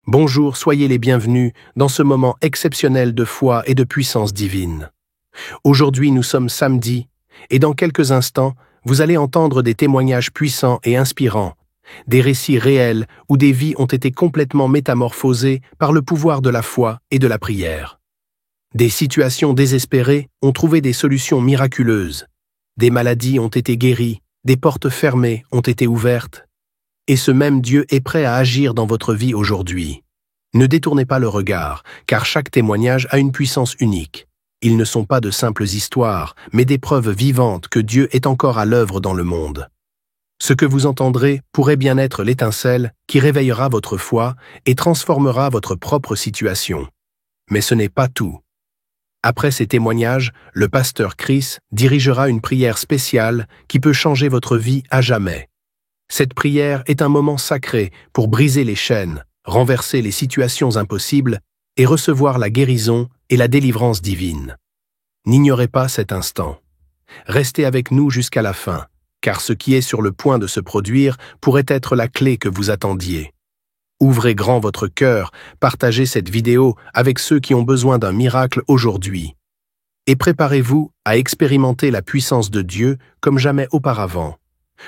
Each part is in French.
Bonjour, soyez les bienvenus dans ce moment exceptionnel de foi et de puissance divine. Aujourd'hui, nous sommes samedi, et dans quelques instants, vous allez entendre des témoignages puissants et inspirants, des récits réels où des vies ont été complètement métamorphosées par le pouvoir de la foi et de la prière. Des situations désespérées ont trouvé des solutions miraculeuses, des maladies ont été guéries, des portes fermées ont été ouvertes, et ce même Dieu est prêt à agir dans votre vie aujourd'hui. Ne détournez pas le regard, car chaque témoignage a une puissance unique. Ils ne sont pas de simples histoires, mais des preuves vivantes que Dieu est encore à l'œuvre dans le monde. Ce que vous entendrez pourrait bien être l'étincelle qui réveillera votre foi et transformera votre propre situation. Mais ce n'est pas tout. Après ces témoignages, le pasteur Chris dirigera une prière spéciale qui peut changer votre vie à jamais. Cette prière est un moment sacré pour briser les chaînes, renverser les situations impossibles et recevoir la guérison et la délivrance divine. N'ignorez pas cet instant. Restez avec nous jusqu'à la fin, car ce qui est sur le point de se produire pourrait être la clé que vous attendiez. Ouvrez grand votre cœur, partagez cette vidéo avec ceux qui ont besoin d'un miracle aujourd'hui. Et préparez-vous à expérimenter la puissance de Dieu comme jamais auparavant.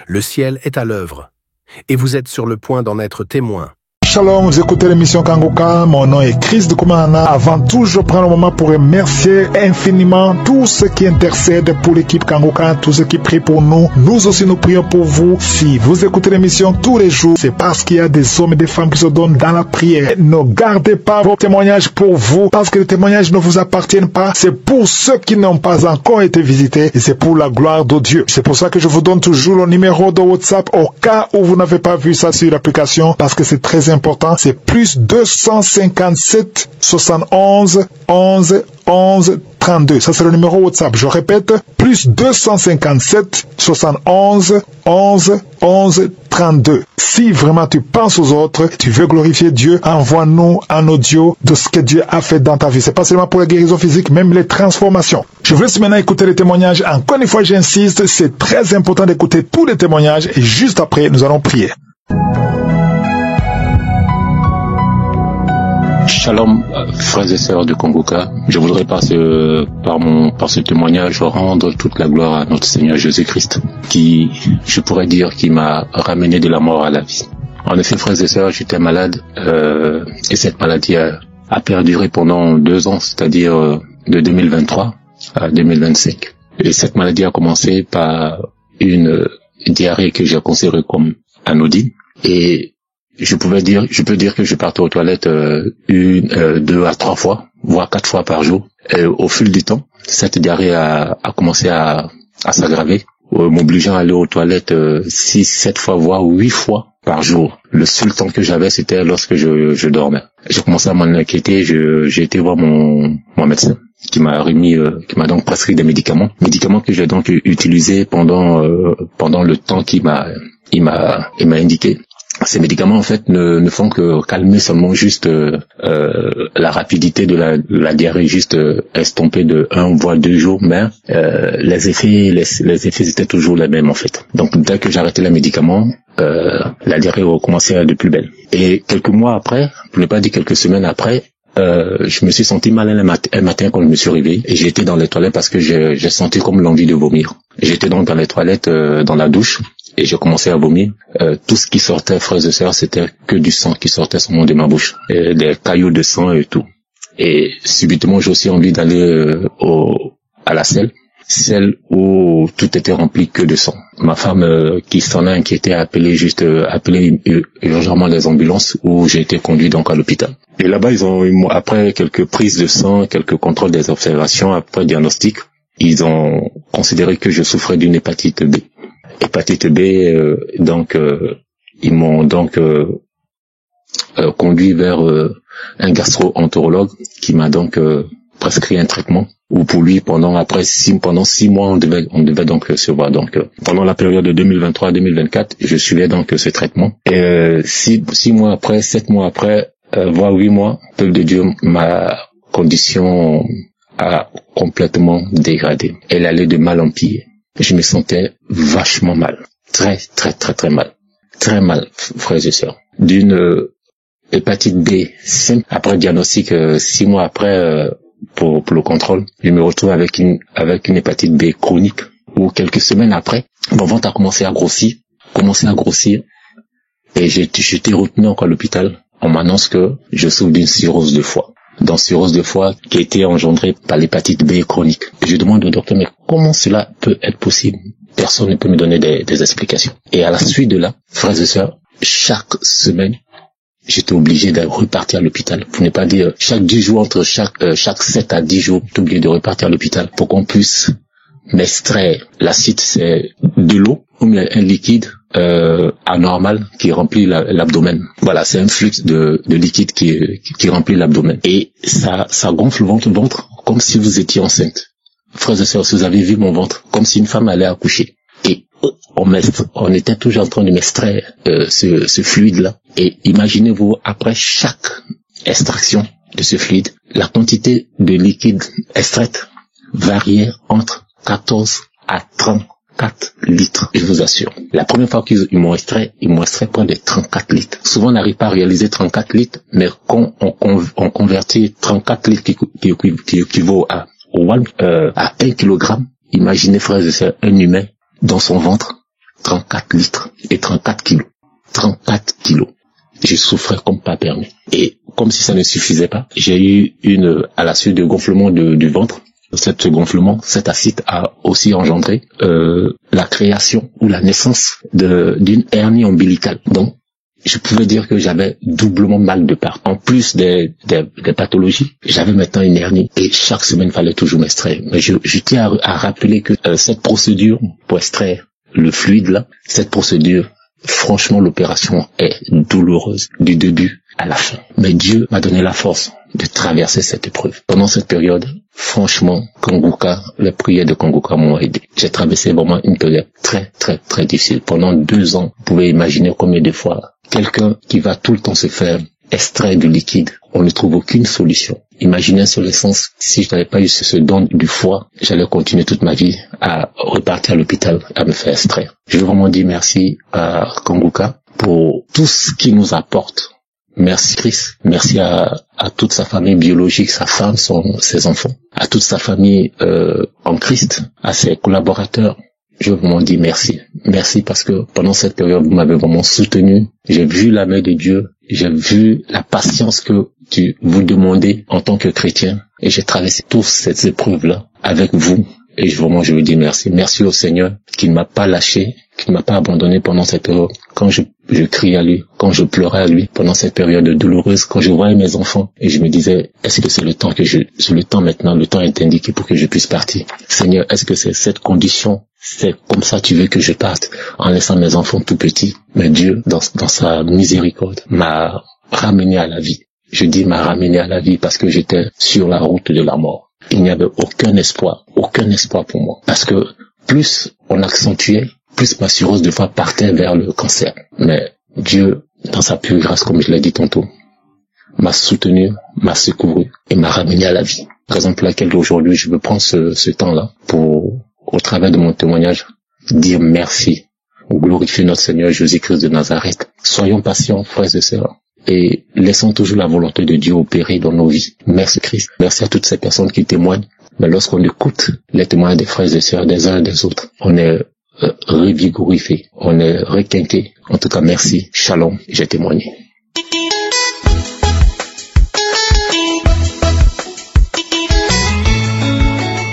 Le ciel est à l'œuvre, et vous êtes sur le point d'en être témoin. Shalom, vous écoutez l'émission Kangoka, mon nom est Chris de Koumana. Avant tout, je prends le moment pour remercier infiniment tous ceux qui intercèdent pour l'équipe Kangoka, tous ceux qui prient pour nous. Nous aussi, nous prions pour vous. Si vous écoutez l'émission tous les jours, c'est parce qu'il y a des hommes et des femmes qui se donnent dans la prière. Ne gardez pas vos témoignages pour vous, parce que les témoignages ne vous appartiennent pas. C'est pour ceux qui n'ont pas encore été visités, et c'est pour la gloire de Dieu. C'est pour ça que je vous donne toujours le numéro de WhatsApp au cas où vous n'avez pas vu ça sur l'application, parce que c'est très important. C'est plus 257 71 11 11 32. Ça, c'est le numéro WhatsApp. Je répète, plus 257 71 11 11 32. Si vraiment tu penses aux autres, tu veux glorifier Dieu, envoie-nous un audio de ce que Dieu a fait dans ta vie. C'est pas seulement pour la guérison physique, même les transformations. Je vous laisse maintenant écouter les témoignages. Encore une fois, j'insiste, c'est très important d'écouter tous les témoignages et juste après, nous allons prier. Shalom, frères et sœurs de Kangoka. Je voudrais par ce témoignage rendre toute la gloire à notre Seigneur Jésus-Christ, qui, je pourrais dire, qui m'a ramené de la mort à la vie. En effet, frères et sœurs, j'étais malade, et cette maladie a perduré pendant 2 ans, c'est-à-dire de 2023 à 2025. Et cette maladie a commencé par une diarrhée que j'ai considérée comme anodine, et je peux dire que je partais aux toilettes 2 à 3 fois, voire 4 fois par jour. Et au fil du temps, cette diarrhée a commencé à s'aggraver, m'obligeant à aller aux toilettes 6, 7 fois, voire 8 fois par jour. Le seul temps que j'avais, c'était lorsque je dormais. J'ai commencé à m'en inquiéter, j'ai été voir mon médecin, qui m'a donc prescrit des médicaments que j'ai donc utilisés pendant le temps qu'il m'a indiqué. Ces médicaments, en fait, ne font que calmer seulement juste la rapidité de la diarrhée, juste estomper de 1 voire 2 jours, mais les effets étaient toujours les mêmes, en fait. Donc, dès que j'arrêtais les médicaments, la diarrhée recommençait de plus belle. Et quelques mois après, pour ne pas dire quelques semaines après, je me suis senti mal un matin quand je me suis réveillé, et j'ai été dans les toilettes parce que j'ai senti comme l'envie de vomir. J'étais donc dans les toilettes, dans la douche, et j'ai commencé à vomir. Tout ce qui sortait, frères et sœurs, c'était que du sang qui sortait seulement de ma bouche, et des caillots de sang et tout. Et subitement, j'ai aussi envie d'aller à la selle où tout était rempli que de sang. Ma femme, qui s'en a inquiété, a appelé urgemment les ambulances, où j'ai été conduit donc à l'hôpital. Et là-bas, après quelques prises de sang, quelques contrôles des observations, après diagnostic, ils ont considéré que je souffrais d'une hépatite B. Hépatite B, ils m'ont donc conduit vers un gastro-entérologue qui m'a donc prescrit un traitement, où pour lui pendant 6 mois on devait donc se voir. Donc pendant la période de 2023-2024, je suivais donc ce traitement, et 6 mois après, 7 mois après, voire 8 mois, peuple de Dieu, ma condition a complètement dégradé. Elle allait de mal en pire. Je me sentais vachement mal. Très, très, très, très mal. Très mal, frères et sœurs. hépatite B simple. Après diagnostic, 6 mois après, pour le contrôle, je me retrouve avec une hépatite B chronique, où quelques semaines après, mon ventre a commencé à grossir, et j'étais retenu encore à l'hôpital. On m'annonce que je souffre d'une cirrhose de foie. Dans cirrhose de foie qui a été engendrée par l'hépatite B chronique. Et je demande au docteur, mais comment cela peut être possible? Personne ne peut me donner des explications. Et à la suite de là, frères et sœurs, chaque semaine, j'étais obligé de repartir à l'hôpital. Pour ne pas dire, chaque 10 jours, entre chaque 7 à 10 jours, j'étais obligé de repartir à l'hôpital pour qu'on puisse m'extraire. L'acide, c'est de l'eau, ou un liquide anormal qui remplit l'abdomen. Voilà, c'est un flux de liquide qui remplit l'abdomen. Et ça gonfle le ventre comme si vous étiez enceinte. Frères et sœurs, si vous avez vu mon ventre, comme si une femme allait accoucher. Et on était toujours en train de m'extraire ce fluide-là. Et imaginez-vous, après chaque extraction de ce fluide, la quantité de liquide extraite variait entre 14 à 34 litres, je vous assure. La première fois qu'ils m'ont extrait près de 34 litres. Souvent, on n'arrive pas à réaliser 34 litres, mais quand on convertit 34 litres qui équivaut à 1 kilogramme, imaginez, frères et sœurs, un humain dans son ventre, 34 litres et 34 kilos. 34 kilos. Je souffrais comme pas permis. Et comme si ça ne suffisait pas, j'ai eu à la suite de gonflement du ventre, cet acide a aussi engendré la création ou la naissance d'une hernie ombilicale. Donc, je pouvais dire que j'avais doublement mal de part. En plus des pathologies, j'avais maintenant une hernie et chaque semaine, il fallait toujours m'extraire. Mais je tiens à rappeler que cette procédure pour extraire le fluide là, cette procédure, franchement, l'opération est douloureuse du début à la fin. Mais Dieu m'a donné la force de traverser cette épreuve. Pendant cette période, franchement, les prières de Kanguka m'ont aidé. J'ai traversé vraiment une période très, très, très difficile. Pendant 2 ans, vous pouvez imaginer combien de fois quelqu'un qui va tout le temps se faire extraire du liquide, on ne trouve aucune solution. Imaginez un seul sens, si je n'avais pas eu ce don du foie, j'allais continuer toute ma vie à repartir à l'hôpital, à me faire extraire. Je veux vraiment dire merci à Kanguka pour tout ce qu'il nous apporte. Merci Christ, merci à toute sa famille biologique, sa femme, ses enfants, à toute sa famille en Christ, à ses collaborateurs. Je veux vraiment dire merci. Merci parce que pendant cette période, vous m'avez vraiment soutenu. J'ai vu la main de Dieu, j'ai vu la patience que vous demandez en tant que chrétien. Et j'ai traversé toutes ces épreuves-là avec vous. Et vraiment, je veux dire merci. Merci au Seigneur qui ne m'a pas lâché, qui ne m'a pas abandonné pendant cette période. Quand je criais à lui, quand je pleurais à lui, pendant cette période douloureuse, quand je voyais mes enfants, et je me disais, est-ce que c'est le temps maintenant, le temps est indiqué pour que je puisse partir. Seigneur, est-ce que c'est cette condition, c'est comme ça tu veux que je parte, en laissant mes enfants tout petits? Mais Dieu, dans sa miséricorde, m'a ramené à la vie. Je dis m'a ramené à la vie parce que j'étais sur la route de la mort. Il n'y avait aucun espoir pour moi. Parce que plus on accentuait, plus ma cirrhose de foie partait vers le cancer. Mais Dieu, dans sa pure grâce, comme je l'ai dit tantôt, m'a soutenu, m'a secouru et m'a ramené à la vie. Raison pour laquelle aujourd'hui je veux prendre ce temps-là pour, au travers de mon témoignage, dire merci, glorifier notre Seigneur Jésus-Christ de Nazareth. Soyons patients, frères et sœurs, et laissons toujours la volonté de Dieu opérer dans nos vies. Merci Christ. Merci à toutes ces personnes qui témoignent. Mais lorsqu'on écoute les témoignages des frères et sœurs des uns et des autres, on est revigorifié, on est requinqué. En tout cas, merci. Shalom. J'ai témoigné.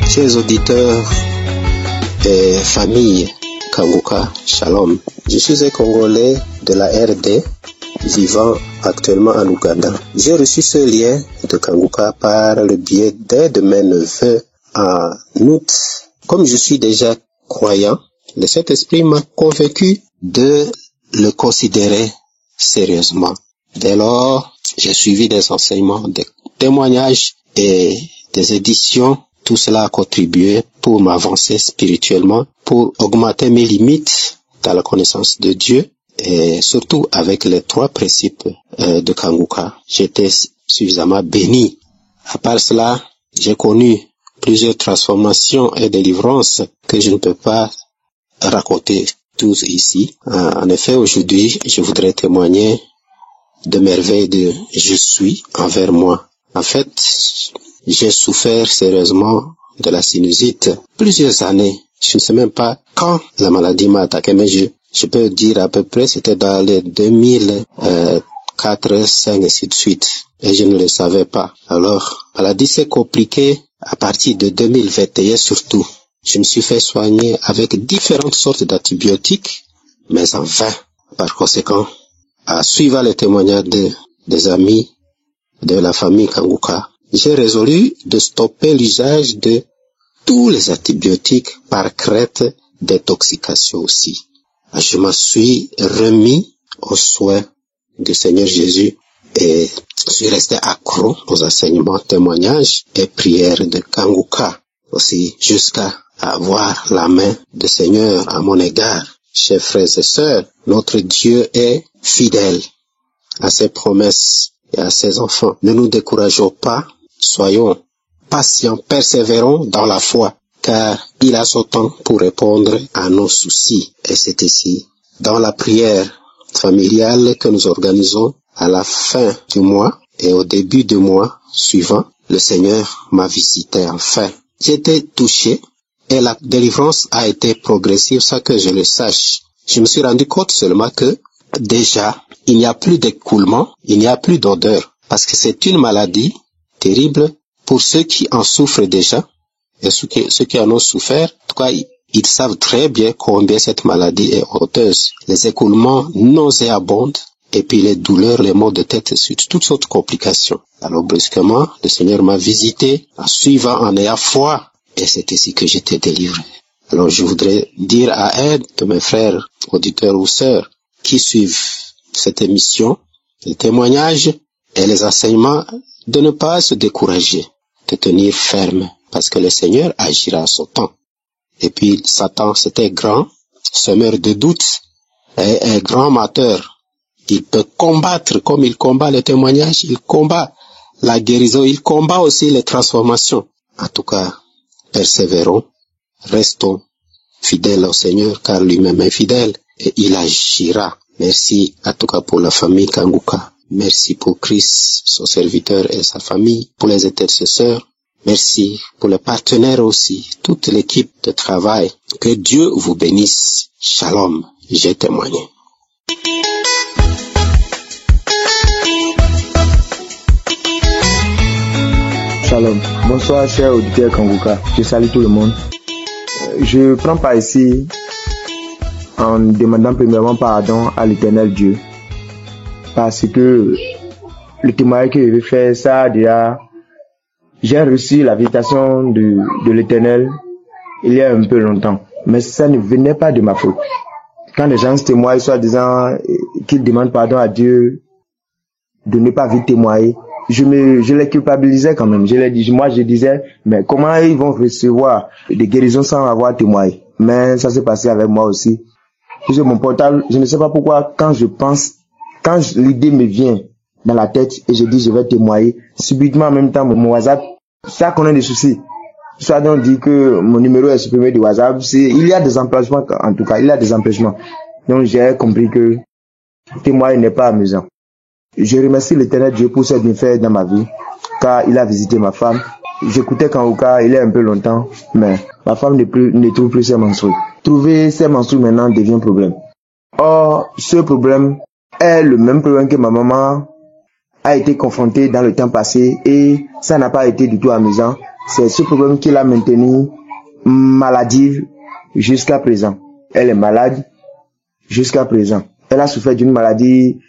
Chers auditeurs et famille Kanguka, Shalom. Je suis un Congolais de la RD vivant actuellement en Ouganda. J'ai reçu ce lien de Kanguka par le biais d'un de mes neveux en août. Comme je suis déjà croyant, le Saint-Esprit m'a convaincu de le considérer sérieusement. Dès lors, j'ai suivi des enseignements, des témoignages et des éditions. Tout cela a contribué pour m'avancer spirituellement, pour augmenter mes limites dans la connaissance de Dieu et surtout avec les 3 principes de Kanguka. J'étais suffisamment béni. À part cela, j'ai connu plusieurs transformations et délivrances que je ne peux pas raconter tous ici. En effet, aujourd'hui, je voudrais témoigner de merveilles de « je suis » envers moi. En fait, j'ai souffert sérieusement de la sinusite plusieurs années. Je ne sais même pas quand la maladie m'a attaqué, mais je peux dire à peu près c'était dans les 2004, 5 et ainsi de suite. Et je ne le savais pas. Alors, la maladie s'est compliquée à partir de 2021 surtout. Je me suis fait soigner avec différentes sortes d'antibiotiques, mais en vain. Par conséquent, à suivre les témoignages des amis de la famille Kanguka, j'ai résolu de stopper l'usage de tous les antibiotiques par crainte d'intoxication aussi. Je me suis remis aux soins du Seigneur Jésus et suis resté accro aux enseignements, témoignages et prières de Kanguka aussi, jusqu'à avoir la main du Seigneur à mon égard. Chers frères et sœurs, notre Dieu est fidèle à ses promesses et à ses enfants. Ne nous décourageons pas, soyons patients, persévérons dans la foi, car il a son temps pour répondre à nos soucis. Et c'est ici, dans la prière familiale que nous organisons à la fin du mois et au début du mois suivant, le Seigneur m'a visité enfin. J'étais touché et la délivrance a été progressive sans que je le sache. Je me suis rendu compte seulement que déjà, il n'y a plus d'écoulement, il n'y a plus d'odeur, parce que c'est une maladie terrible pour ceux qui en souffrent déjà et ceux qui en ont souffert. En tout cas, ils savent très bien combien cette maladie est honteuse. Les écoulements nauséabonds et puis les douleurs, les maux de tête, toutes sortes de complications. Alors brusquement, le Seigneur m'a visité en suivant, en ayant foi, et c'est ici que j'étais délivré. Alors je voudrais dire à aide de mes frères, auditeurs ou sœurs, qui suivent cette émission, les témoignages et les enseignements, de ne pas se décourager, de tenir ferme, parce que le Seigneur agira à son temps. Et puis Satan, c'était grand, semeur de doutes, et un grand menteur. Il peut combattre comme il combat le témoignage, il combat la guérison, il combat aussi les transformations. En tout cas, persévérons, restons fidèles au Seigneur, car lui-même est fidèle et il agira. Merci en tout cas pour la famille Kanguka. Merci pour Christ, son serviteur et sa famille, pour les intercesseurs. Merci pour les partenaires aussi, toute l'équipe de travail. Que Dieu vous bénisse. Shalom, j'ai témoigné. Shalom. Bonsoir, chers auditeurs Kanguka. Je salue tout le monde. Je prends part ici en demandant premièrement pardon à l'Éternel Dieu. Parce que le témoignage que je vais faire, ça déjà, j'ai reçu la visitation de l'Éternel il y a un peu longtemps. Mais ça ne venait pas de ma faute. Quand les gens se témoignent, soit disant qu'ils demandent pardon à Dieu de ne pas vite témoigner, je les culpabilisais quand même. Je disais, mais comment ils vont recevoir des guérisons sans avoir témoigné? Mais ça s'est passé avec moi aussi. J'ai mon portable, je ne sais pas pourquoi, quand l'idée me vient dans la tête et je dis je vais témoigner, subitement en même temps mon WhatsApp, ça connaît des soucis. Soit on dit que mon numéro est supprimé du WhatsApp, il y a des empêchements, en tout cas, il y a des empêchements. Donc j'ai compris que témoigner n'est pas amusant. Je remercie l'Éternel Dieu pour ses bienfaits dans ma vie, car il a visité ma femme. J'écoutais Kanguka il y a un peu longtemps, mais ma femme ne trouve plus ses menstrues. Trouver ses menstrues maintenant devient un problème. Or, ce problème est le même problème que ma maman a été confrontée dans le temps passé et ça n'a pas été du tout amusant. C'est ce problème qui l'a maintenue maladive jusqu'à présent. Elle est malade jusqu'à présent. Elle a souffert d'une maladie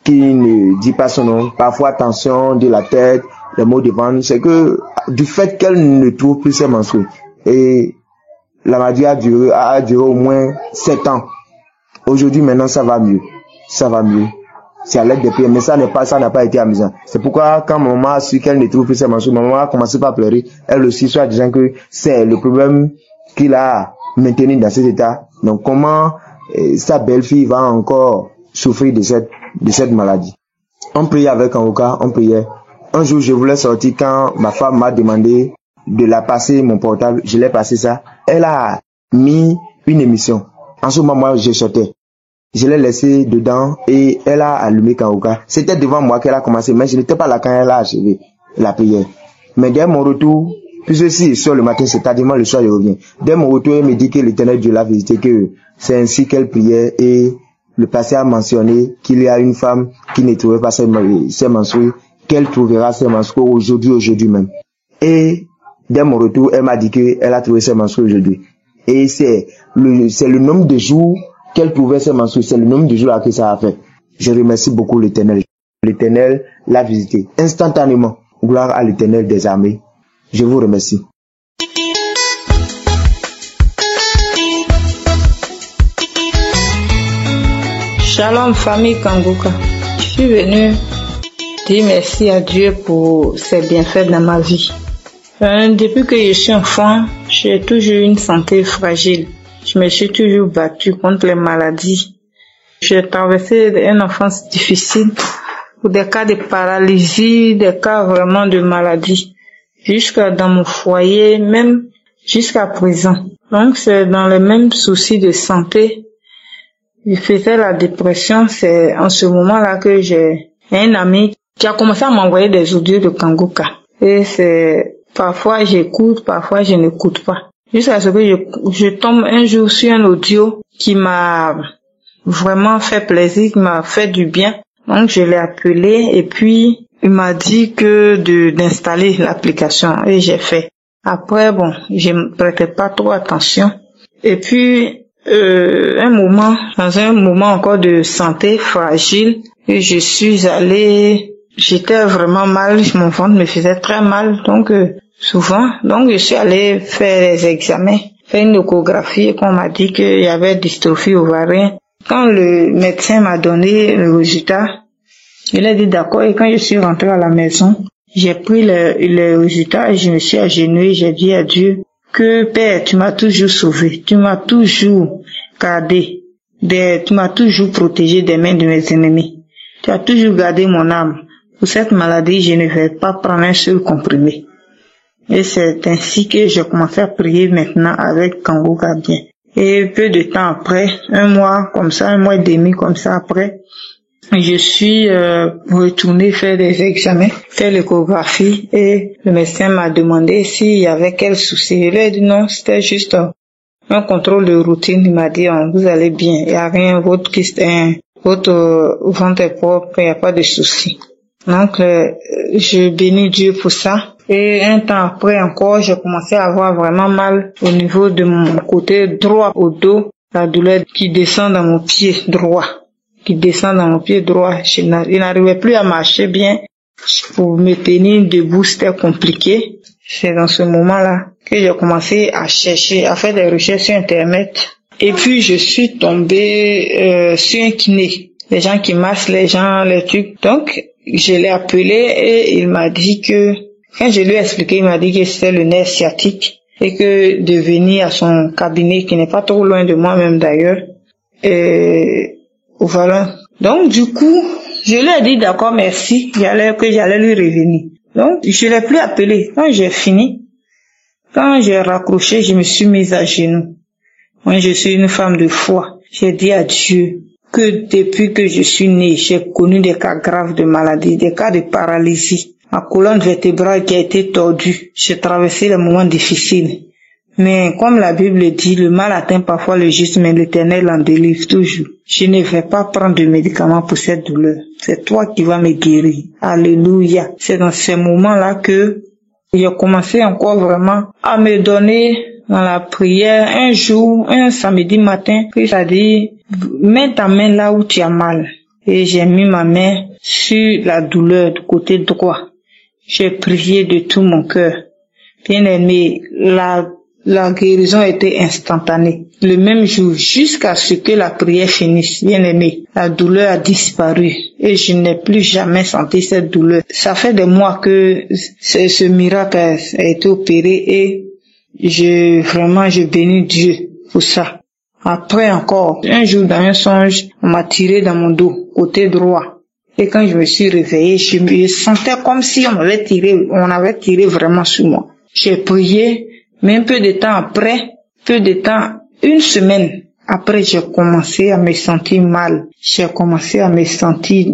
qui ne dit pas son nom. Parfois tension de la tête, les maux de ventre. C'est que du fait qu'elle ne trouve plus ses menstrues. Et la maladie a duré au moins 7 ans. Aujourd'hui maintenant ça va mieux. Ça va mieux. C'est à l'aide des prières, mais ça n'a pas été amusant. C'est pourquoi quand maman a su qu'elle ne trouve plus ses menstrues, maman a commencé par pleurer. Elle aussi, soit disant que c'est le problème qu'il a maintenu dans cet état. Donc comment sa belle-fille va encore souffrir de cette maladie. On priait avec Kanguka, on priait. Un jour, je voulais sortir quand ma femme m'a demandé de la passer mon portable. Je l'ai passé ça. Elle a mis une émission. En ce moment, moi, je sortais. Je l'ai laissé dedans et elle a allumé Kanguka. C'était devant moi qu'elle a commencé, mais je n'étais pas là quand elle a achevé la prière. Mais dès mon retour, puisque si sur le matin, c'est tardivement le soir, je reviens. Dès mon retour, elle me dit que l'Éternel Dieu l'a visité, que c'est ainsi qu'elle priait et le passé a mentionné qu'il y a une femme qui ne trouvait pas ses menstrues, qu'elle trouvera ses menstrues aujourd'hui même. Et dès mon retour, elle m'a dit qu'elle a trouvé ses menstrues aujourd'hui. Et c'est le nombre de jours qu'elle trouvait ses menstrues, c'est le nombre de jours là que ça a fait. Je remercie beaucoup l'Éternel. L'Éternel l'a visité instantanément. Gloire à l'Éternel des armées. Je vous remercie. Shalom famille Kanguka. Je suis venue dire merci à Dieu pour ses bienfaits dans ma vie. Depuis que je suis enfant, j'ai toujours eu une santé fragile. Je me suis toujours battue contre les maladies. J'ai traversé une enfance difficile pour des cas de paralysie, des cas vraiment de maladie. Jusqu'à dans mon foyer, même jusqu'à présent. Donc c'est dans les mêmes soucis de santé. Je faisais la dépression, c'est en ce moment-là que j'ai un ami qui a commencé à m'envoyer des audios de Kanguka. Et c'est, parfois j'écoute, parfois je n'écoute pas. Jusqu'à ce que je tombe un jour sur un audio qui m'a vraiment fait plaisir, qui m'a fait du bien. Donc je l'ai appelé et puis il m'a dit que d'installer l'application et j'ai fait. Après bon, je ne prêtais pas trop attention. Et puis dans un moment encore de santé fragile, et je suis allée, j'étais vraiment mal, mon ventre me faisait très mal, donc souvent, donc je suis allée faire les examens, faire une échographie et qu'on m'a dit qu'il y avait dystrophie ovarienne. Quand le médecin m'a donné le résultat, il a dit d'accord, et quand je suis rentrée à la maison, j'ai pris le résultat et je me suis agenouillée, j'ai dit à Dieu que Père, tu m'as toujours sauvé, tu m'as toujours gardé, tu m'as toujours protégé des mains de mes ennemis. Tu as toujours gardé mon âme. Pour cette maladie, je ne vais pas prendre un seul comprimé. Et c'est ainsi que j'ai commencé à prier maintenant avec Kanguka bien. Et peu de temps après, un mois et demi comme ça après, je suis retournée faire des examens, faire l'échographie et le médecin m'a demandé s'il y avait quel souci. Je lui ai dit non, c'était juste un contrôle de routine. Il m'a dit vous allez bien, il n'y a rien, votre ventre est propre, il n'y a pas de souci. Donc je bénis Dieu pour ça. Et un temps après encore, j'ai commencé à avoir vraiment mal au niveau de mon côté droit au dos, la douleur qui descend dans mon pied droit. Je n'arrivais plus à marcher bien. Pour me tenir debout, c'était compliqué. C'est dans ce moment-là que j'ai commencé à chercher, à faire des recherches sur Internet. Et puis, je suis tombée sur un kiné. Les gens qui massent les gens, les trucs. Donc, je l'ai appelé et il m'a dit que, quand je lui ai expliqué, il m'a dit que c'était le nerf sciatique et que de venir à son cabinet, qui n'est pas trop loin de moi même d'ailleurs, voilà. Donc, du coup, je lui ai dit d'accord, merci, que j'allais lui revenir. Donc, je l'ai plus appelé. Quand j'ai fini, quand j'ai raccroché, je me suis mise à genoux. Moi, je suis une femme de foi. J'ai dit à Dieu que depuis que je suis née, j'ai connu des cas graves de maladie, des cas de paralysie. Ma colonne vertébrale qui a été tordue. J'ai traversé des moments difficiles. Mais comme la Bible dit, le mal atteint parfois le juste, mais l'Éternel en délivre toujours. Je ne vais pas prendre de médicaments pour cette douleur. C'est toi qui vas me guérir. Alléluia. C'est dans ces moments-là que j'ai commencé encore vraiment à me donner dans la prière. Un jour, un samedi matin, Christ a dit, mets ta main là où tu as mal. Et j'ai mis ma main sur la douleur du côté droit. J'ai prié de tout mon cœur. Bien aimé, la guérison était instantanée. Le même jour, jusqu'à ce que la prière finisse, bien aimé, la douleur a disparu et je n'ai plus jamais senti cette douleur. Ça fait des mois que ce miracle a été opéré et je bénis Dieu pour ça. Après encore, un jour dans un songe, on m'a tiré dans mon dos, côté droit. Et quand je me suis réveillée, je me sentais comme si on avait tiré vraiment sur moi. J'ai prié. Mais un peu de temps après, une semaine Après, j'ai commencé à me sentir mal. J'ai commencé à me sentir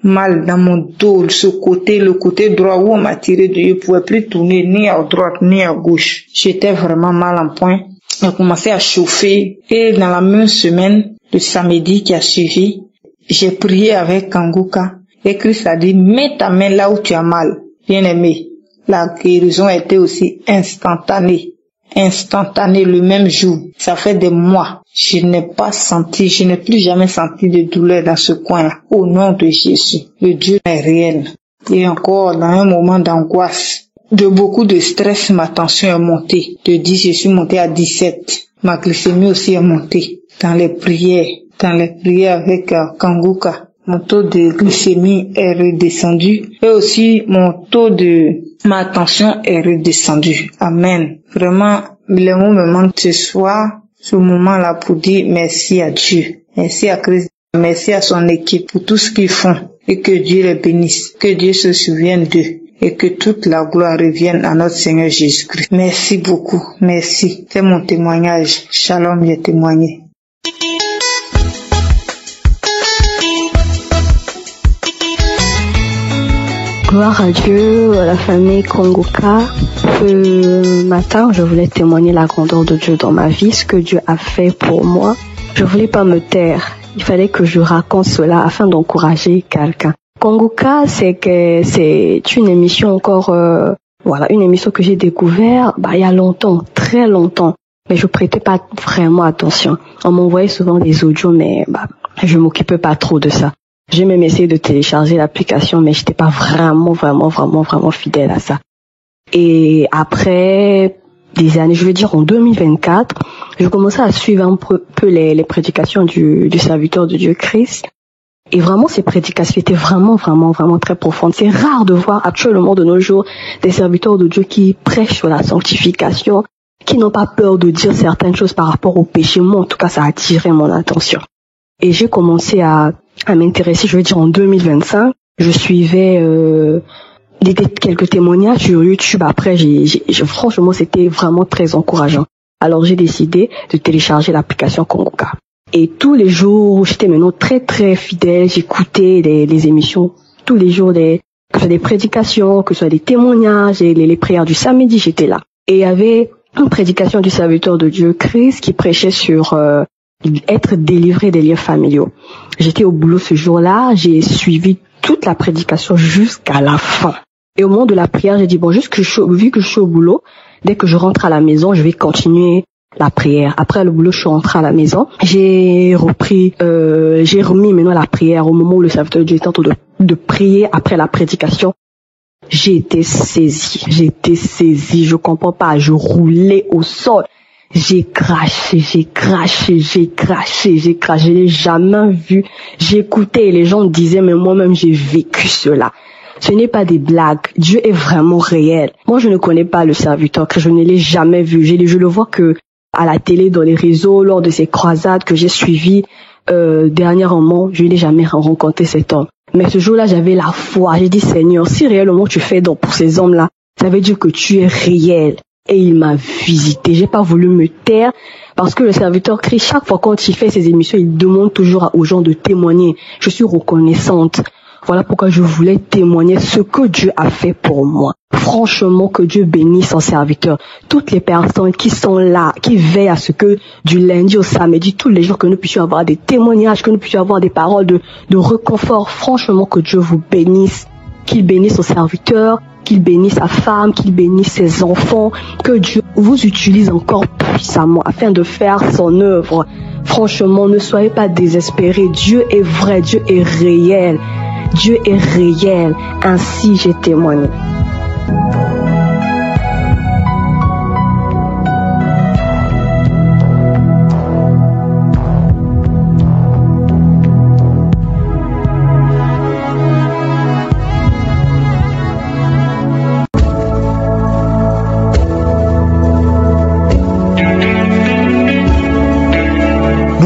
mal dans mon dos, le côté droit où on m'a tiré de. Je ne pouvais plus tourner ni à droite ni à gauche. J'étais vraiment mal en point. J'ai commencé à chauffer. Et dans la même semaine, le samedi qui a suivi, j'ai prié avec Kanguka. Et Christ a dit, mets ta main là où tu as mal. Bien aimé, la guérison a été aussi instantanée le même jour. Ça fait des mois. Je n'ai plus jamais senti de douleur dans ce coin. Au nom de Jésus, le Dieu est réel. Et encore, dans un moment d'angoisse, de beaucoup de stress, ma tension est montée. De 10, je suis montée à 17. Ma glycémie aussi est montée. Dans les prières avec Kanguka, mon taux de glycémie est redescendu. Et aussi, ma tension est redescendue. Amen. Vraiment, les mots me manquent ce soir, ce moment-là, pour dire merci à Dieu. Merci à Christ. Merci à son équipe pour tout ce qu'ils font. Et que Dieu les bénisse. Que Dieu se souvienne d'eux. Et que toute la gloire revienne à notre Seigneur Jésus-Christ. Merci beaucoup. Merci. C'est mon témoignage. Shalom, j'ai témoigné. Gloire à Dieu, à la famille Kanguka. Ce matin, je voulais témoigner la grandeur de Dieu dans ma vie, ce que Dieu a fait pour moi. Je voulais pas me taire. Il fallait que je raconte cela afin d'encourager quelqu'un. Kanguka, c'est une émission encore, une émission que j'ai découvert, il y a longtemps, très longtemps. Mais je prêtais pas vraiment attention. On m'envoyait souvent des audios, mais, je m'occupais pas trop de ça. J'ai même essayé de télécharger l'application, mais j'étais pas vraiment fidèle à ça. Et après des années, je veux dire en 2024, je commençais à suivre un peu les prédications du serviteur de Dieu Christ. Et vraiment, ces prédications étaient vraiment très profondes. C'est rare de voir actuellement de nos jours des serviteurs de Dieu qui prêchent sur la sanctification, qui n'ont pas peur de dire certaines choses par rapport au péché. Moi, en tout cas, ça a attiré mon attention. Et j'ai commencé à m'intéresser, je veux dire en 2025. Je suivais quelques témoignages sur YouTube. Après, franchement, c'était vraiment très encourageant. Alors, j'ai décidé de télécharger l'application Kanguka. Et tous les jours, j'étais maintenant très très fidèle. J'écoutais les émissions tous les jours, que ce soit des prédications, que ce soit des témoignages, et les prières du samedi, j'étais là. Et il y avait une prédication du serviteur de Dieu Christ qui prêchait sur être délivré des liens familiaux. J'étais au boulot ce jour-là, j'ai suivi toute la prédication jusqu'à la fin. Et au moment de la prière, j'ai dit, vu que je suis au boulot, dès que je rentre à la maison, je vais continuer la prière. Après le boulot, je suis rentrée à la maison. J'ai remis maintenant la prière au moment où le serviteur de Dieu était en train de prier après la prédication. J'ai été saisie, je comprends pas, je roulais au sol. J'ai craché, je l'ai jamais vu. J'écoutais et les gens disaient, mais moi-même j'ai vécu cela. Ce n'est pas des blagues. Dieu est vraiment réel. Moi, je ne connais pas le serviteur, que je ne l'ai jamais vu. Je le vois que à la télé, dans les réseaux, lors de ces croisades que j'ai suivies dernièrement, je n'ai jamais rencontré cet homme. Mais ce jour-là, j'avais la foi. J'ai dit, Seigneur, si réellement tu fais donc pour ces hommes-là, ça veut dire que tu es réel. Et il m'a visité. J'ai pas voulu me taire parce que le serviteur Christ, chaque fois quand il fait ses émissions, il demande toujours aux gens de témoigner. Je suis reconnaissante. Voilà pourquoi je voulais témoigner ce que Dieu a fait pour moi. Franchement, que Dieu bénisse son serviteur. Toutes les personnes qui sont là, qui veillent à ce que du lundi au samedi, tous les jours, que nous puissions avoir des témoignages, que nous puissions avoir des paroles de réconfort. Franchement, que Dieu vous bénisse. Qu'il bénisse son serviteur, qu'il bénisse sa femme, qu'il bénisse ses enfants. Que Dieu vous utilise encore puissamment afin de faire son œuvre. Franchement, ne soyez pas désespérés. Dieu est vrai, Dieu est réel. Dieu est réel, ainsi j'ai témoigné.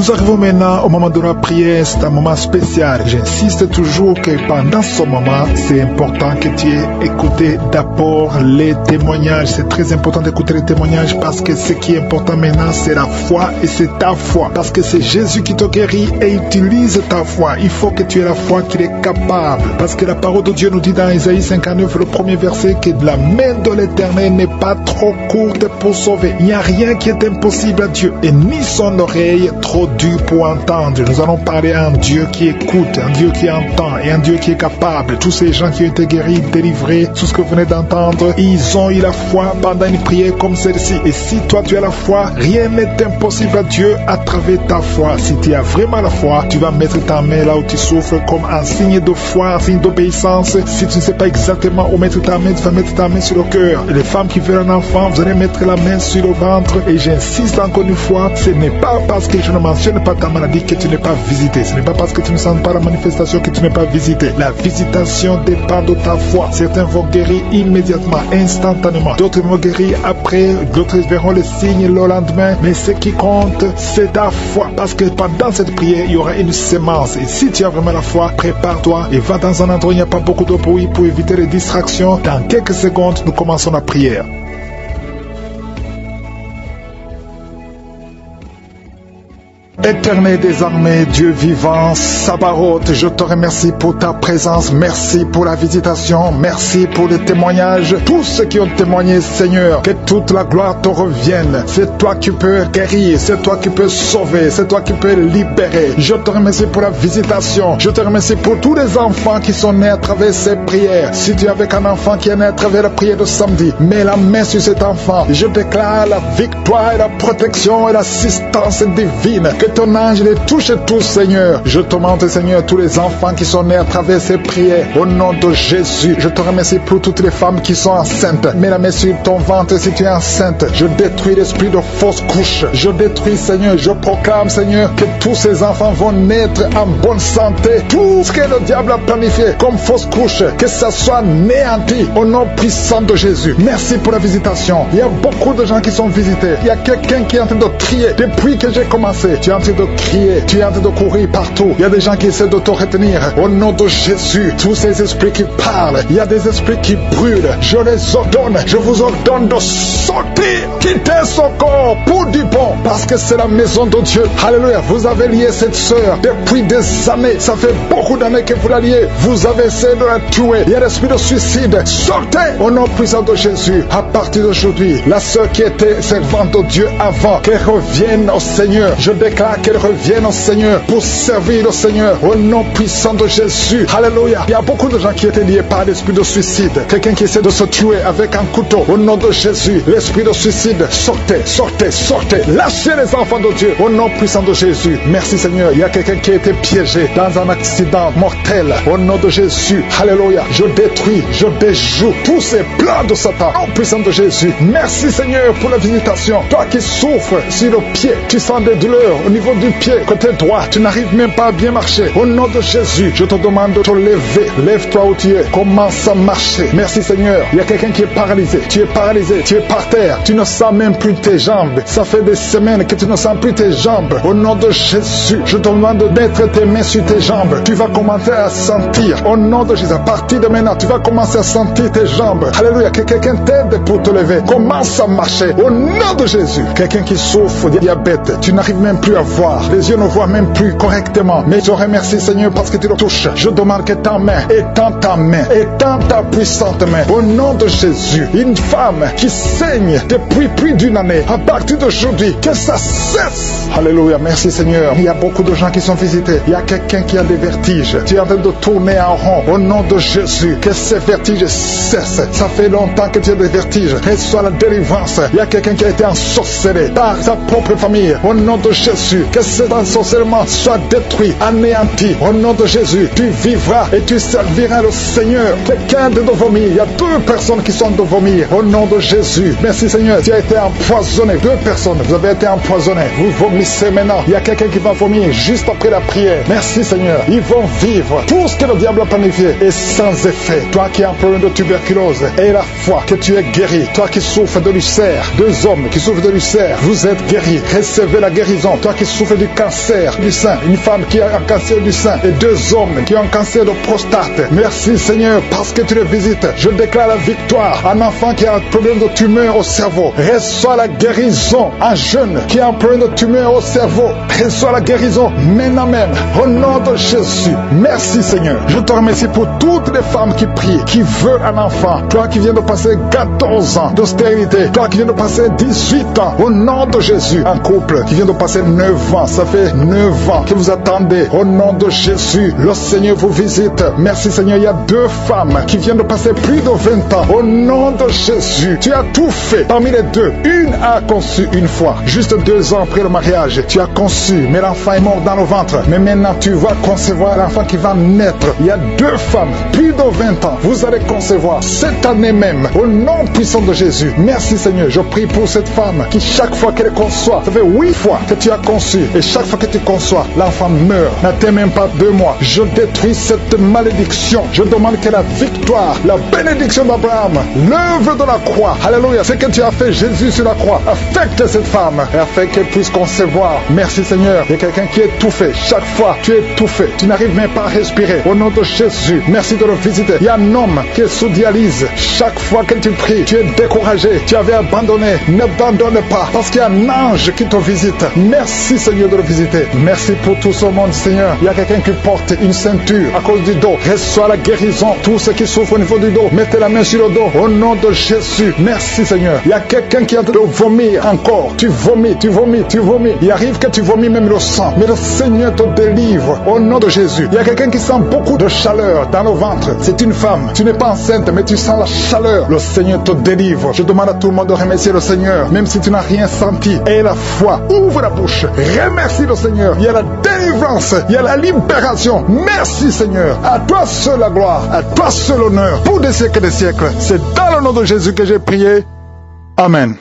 Nous arrivons maintenant au moment de la prière. C'est un moment spécial. J'insiste toujours que pendant ce moment, c'est important que tu aies écouté d'abord les témoignages. C'est très important d'écouter les témoignages parce que ce qui est important maintenant, c'est la foi et c'est ta foi. Parce que c'est Jésus qui te guérit et utilise ta foi. Il faut que tu aies la foi qu'il est capable. Parce que la parole de Dieu nous dit dans Isaïe 59, le premier verset, que la main de l'Éternel n'est pas trop courte pour sauver. Il n'y a rien qui est impossible à Dieu. Et ni son oreille trop dure pour entendre. Nous allons parler à un Dieu qui écoute, un Dieu qui entend et un Dieu qui est capable. Tous ces gens qui ont été guéris, délivrés, tout ce que vous venez d'entendre, ils ont eu la foi pendant une prière comme celle-ci. Et si toi tu as la foi, rien n'est impossible à Dieu à travers ta foi. Si tu as vraiment la foi, tu vas mettre ta main là où tu souffres comme un signe de foi, un signe d'obéissance. Si tu ne sais pas exactement où mettre ta main, tu vas mettre ta main sur le cœur. Et les femmes qui veulent un enfant, vous allez mettre la main sur le ventre. Et j'insiste encore une fois, ce n'est pas parce que je ne mentionne pas ta maladie que tu n'es pas visité. Ce n'est pas parce que tu ne sens pas la manifestation que tu n'es pas visité. La visitation dépend de ta foi. Certains vont guérir immédiatement, instantanément. D'autres vont guérir après, d'autres verront les signes le lendemain. Mais ce qui compte, c'est ta foi. Parce que pendant cette prière, il y aura une sémence. Et si tu as vraiment la foi, prépare-toi et va dans un endroit où il n'y a pas beaucoup de bruit pour éviter les distractions. Dans quelques secondes, nous commençons la prière. Éternel des armées, Dieu vivant, Sabaoth, je te remercie pour ta présence, merci pour la visitation, merci pour les témoignages, tous ceux qui ont témoigné, Seigneur, que toute la gloire te revienne. C'est toi qui peux guérir, c'est toi qui peux sauver, c'est toi qui peux libérer. Je te remercie pour la visitation, je te remercie pour tous les enfants qui sont nés à travers ces prières. Si tu es avec un enfant qui est né à travers la prière de samedi, mets la main sur cet enfant. Je déclare la victoire et la protection et l'assistance divine. Que ton ange les touche tous, Seigneur. Je te demande, Seigneur, tous les enfants qui sont nés à travers ces prières. Au nom de Jésus, je te remercie pour toutes les femmes qui sont enceintes. Mets la main sur ton ventre si tu es enceinte. Je détruis l'esprit de fausse couche. Je détruis, Seigneur, je proclame, Seigneur, que tous ces enfants vont naître en bonne santé. Tout ce que le diable a planifié comme fausse couche, que ça soit néanti au nom puissant de Jésus. Merci pour la visitation. Il y a beaucoup de gens qui sont visités. Il y a quelqu'un qui est en train de crier depuis que j'ai commencé. Tu es en train de crier, tu es en train de courir partout. Il y a des gens qui essaient de te retenir. Au nom de Jésus, tous ces esprits qui parlent, il y a des esprits qui brûlent. Je les ordonne, je vous ordonne de sortir, quitter son corps pour du bon, parce que c'est la maison de Dieu. Alléluia, vous avez lié cette sœur depuis des années. Ça fait beaucoup d'années que vous la liez. Vous avez essayé de la tuer. Il y a l'esprit de suicide. Sortez au nom puissant de Jésus. À partir d'aujourd'hui, la sœur qui était servante de Dieu avant, qu'elle revienne au Seigneur. Je déclare qu'elle revienne au Seigneur pour servir le Seigneur au nom puissant de Jésus. Alléluia. Il y a beaucoup de gens qui étaient liés par l'esprit de suicide. Quelqu'un qui essaie de se tuer avec un couteau. Au nom de Jésus, l'esprit de suicide, sortez, sortez, sortez. Lâchez les enfants de Dieu au nom puissant de Jésus. Merci Seigneur. Il y a quelqu'un qui a été piégé dans un accident mortel. Au nom de Jésus. Alléluia. Je détruis, je déjoue tous ces plans de Satan au nom puissant de Jésus. Merci Seigneur pour la visitation. Toi qui souffres sur le pied, tu sens des douleurs au niveau du pied, côté droit, tu n'arrives même pas à bien marcher. Au nom de Jésus, je te demande de te lever. Lève-toi où tu es. Commence à marcher. Merci Seigneur. Il y a quelqu'un qui est paralysé. Tu es paralysé. Tu es par terre. Tu ne sens même plus tes jambes. Ça fait des semaines que tu ne sens plus tes jambes. Au nom de Jésus, je te demande de mettre tes mains sur tes jambes. Tu vas commencer à sentir. Au nom de Jésus, à partir de maintenant, tu vas commencer à sentir tes jambes. Alléluia. Que quelqu'un t'aide pour te lever. Commence à marcher. Au nom de Jésus. Quelqu'un qui souffre de diabète. Tu n'arrives même plus à voir. Les yeux ne voient même plus correctement. Mais je remercie Seigneur parce que tu le touches. Je demande que ta main, étends ta main, étends ta puissante main. Au nom de Jésus, une femme qui saigne depuis plus d'une année, à partir d'aujourd'hui, que ça cesse. Alléluia, merci Seigneur. Il y a beaucoup de gens qui sont visités. Il y a quelqu'un qui a des vertiges. Tu es en train de tourner en rond. Au nom de Jésus, que ces vertiges cessent. Ça fait longtemps que tu as des vertiges. Reçois la délivrance. Il y a quelqu'un qui a été ensorcelé par sa propre famille. Au nom de Jésus, que cet ensorcellement soit détruit, anéanti. Au nom de Jésus, tu vivras et tu serviras le Seigneur. Quelqu'un de vomir. Il y a deux personnes qui sont de vomir. Au nom de Jésus. Merci Seigneur. Tu as été empoisonné. 2 personnes, vous avez été empoisonnées. Vous vomissez maintenant. Il y a quelqu'un qui va vomir juste après la prière. Merci Seigneur. Ils vont vivre. Tout ce que le diable a planifié est sans effet. Toi qui as un problème de tuberculose, et la foi que tu es guéri. Toi qui souffres de l'ulcère, 2 hommes qui souffrent de l'ulcère, vous êtes guéris. Recevez la guérison. Toi qui souffres du cancer du sein, une femme qui a un cancer du sein et 2 hommes qui ont un cancer de prostate. Merci Seigneur parce que tu les visites. Je déclare la victoire. Un enfant qui a un problème de tumeur au cerveau, reçoit la guérison. Un jeune qui a un problème de tumeur au cerveau, reçoit la guérison maintenant même. Au nom de Jésus. Merci Seigneur. Je te remercie pour toutes les femmes qui prient, qui veulent un enfant. Toi qui viens de passer 14 ans de stérilité, toi qui viens de passer 18 ans, au nom de Jésus. Un couple qui vient de passer 9 ans, ça fait 9 ans que vous attendez. Au nom de Jésus, le Seigneur vous visite. Merci Seigneur, il y a 2 femmes qui viennent de passer plus de 20 ans. Au nom de Jésus, tu as tout fait. Parmi les 2, une a conçu une fois. Juste 2 ans après le mariage, tu as conçu, mais l'enfant est mort dans le ventre. Mais maintenant, tu vas concevoir l'enfant qui va naître. Il y a 2 femmes, plus de 20 ans. Vous allez concevoir cette année même. Au nom puissant de Jésus. Merci Seigneur. Je prie pour cette femme qui chaque fois qu'elle conçoit, ça fait 8 fois que tu as conçu. Et chaque fois que tu conçois, l'enfant meurt. N'attends même pas 2 mois. Je détruis cette malédiction. Je demande que la victoire, la bénédiction d'Abraham, l'œuvre de la croix, alléluia, ce que tu as fait Jésus sur la croix, affecte cette femme et afin qu'elle puisse concevoir. Merci Seigneur. Il y a quelqu'un qui est étouffé. Chaque fois, tu es étouffé. Tu n'arrives même pas à respirer. Au nom de Jésus, merci de le visiter. Il y a un homme qui est sous dialyse. Chaque fois que tu pries, tu es découragé. Tu avais abandonné. N'abandonne pas parce qu'il y a un ange qui te visite. Merci Seigneur de le visiter. Merci pour tout ce monde Seigneur. Il y a quelqu'un qui porte une ceinture à cause du dos. Reçois la guérison. Tous ceux qui souffrent au niveau du dos, mettez la main sur le dos. Au nom de Jésus. Merci Seigneur. Il y a quelqu'un qui est en train de vomir encore. Tu vomis, tu vomis, tu vomis. Il arrive que tu vomis même le sang. Mais le Seigneur te délivre. Au nom de Jésus. Il y a quelqu'un qui sent beaucoup de chaleur dans le ventre. C'est une femme. Tu n'es pas enceinte, mais tu sens la chaleur. Le Seigneur te délivre. Je demande à tout le monde de remercier le Seigneur. Même si tu n'as rien senti. Et la foi. Ouvre la bouche. Remercie le Seigneur. Il y a la délivrance. Il y a la libération. Merci Seigneur. À toi seul la gloire. À toi seul l'honneur. Pour des siècles et des siècles. C'est dans le nom de Jésus que j'ai prié. Amen.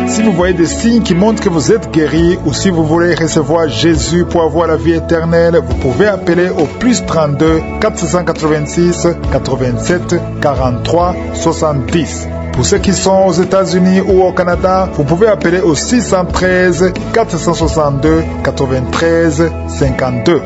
Si vous voyez des signes qui montrent que vous êtes guéri ou si vous voulez recevoir Jésus pour avoir la vie éternelle, vous pouvez appeler au plus 32 486 87 43 70. Pour ceux qui sont aux États-Unis ou au Canada, vous pouvez appeler au 613 462 93 52.